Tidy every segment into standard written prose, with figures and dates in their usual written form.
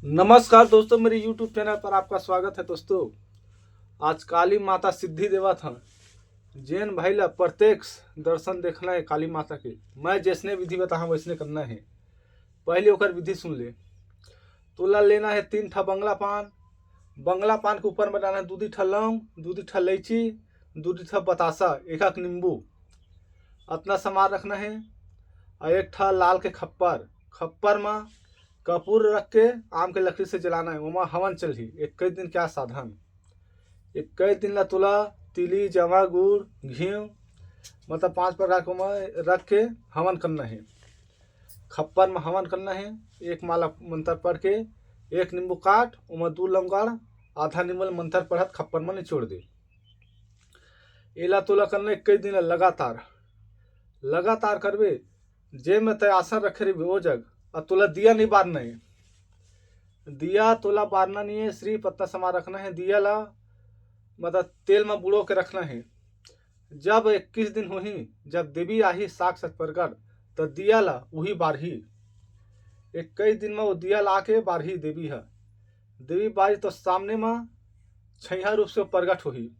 नमस्कार दोस्तों, मेरे YouTube चैनल पर आपका स्वागत है। दोस्तों, आज काली माता सिद्धि देवा था जैन भाई ला प्रत्यक्ष दर्शन देखना है काली माता के। मैं जैसने विधि बता वैसने करना है। पहले ओकर विधि सुन ले। तोला लेना है 3 ठा बंगला पान। बंगला पान के ऊपर में डालना है 2 ठा लौंग, 2 ठा इलायची, 2 ठा बतासा, 1 नींबू। अपना सामान रखना है और 1 ठा लाल के खप्पर। खप्पर में कपूर रख के आम के लकड़ी से जलाना है। वहाँ हवन चलही 21 दिन क्या साधन। 21 दिन ला तुला तिली जमा गुड़ घी मतलब 5 प्रकार को में रख के हवन करना है। खप्पर में हवन करना है। 1 माला मंत्र पढ़ के 1 नींबू काट उमा 2 लौंगाड़ आधा नींबू मंत्र पढ़त खप्पर में निचोड़ दे। एला तुला करना 21 दिन लगातार करबे। जे में तय आसन रखे रही वो जग और तुला दिया नहीं बारना है। दिया तुला बारना नहीं है। श्री पत्ता समा रखना है। दिया ला मतलब तेल में बुड़ो के रखना है। जब 21 दिन हुई, जब देवी आही साक्षात प्रकट, तो दिया ला वही बारही। 21 दिन में वो दिया ला के बारही देवी है। देवी बारी तो सामने में छैया रूप से प्रकट हुई।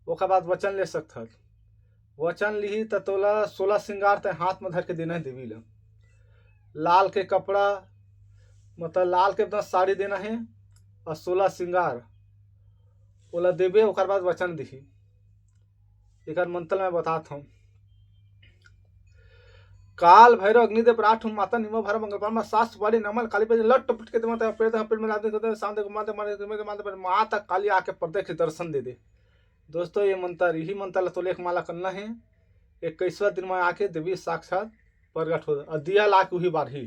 ओकर बाद वचन ले सकत। वचन ली तो तोला 16 श्रृंगार तय हाथ में धर के देना है देवी ला। लाल के कपड़ा मतलब लाल के अपना साड़ी देना है और 16 श्रृंगार ओला देवे। ओकर बाद वचन दी। एक मंत्र में बताता हूँ। काल भैरव अग्निदेव राठ माता निमो भर मंगल पान सास वाली नमल काली पे लट टपट के देते पेड़ में लाते होते शांति को माते माते माता काली आके प्रत्यक्ष दर्शन दे दे। दोस्तों, ये मंत्र यही मंत्र तो लेख माला करना है। 21वां दिन में आके देवी साक्षात प्रकट हो दिया ला के वही बारही।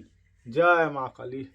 जय माँ काली।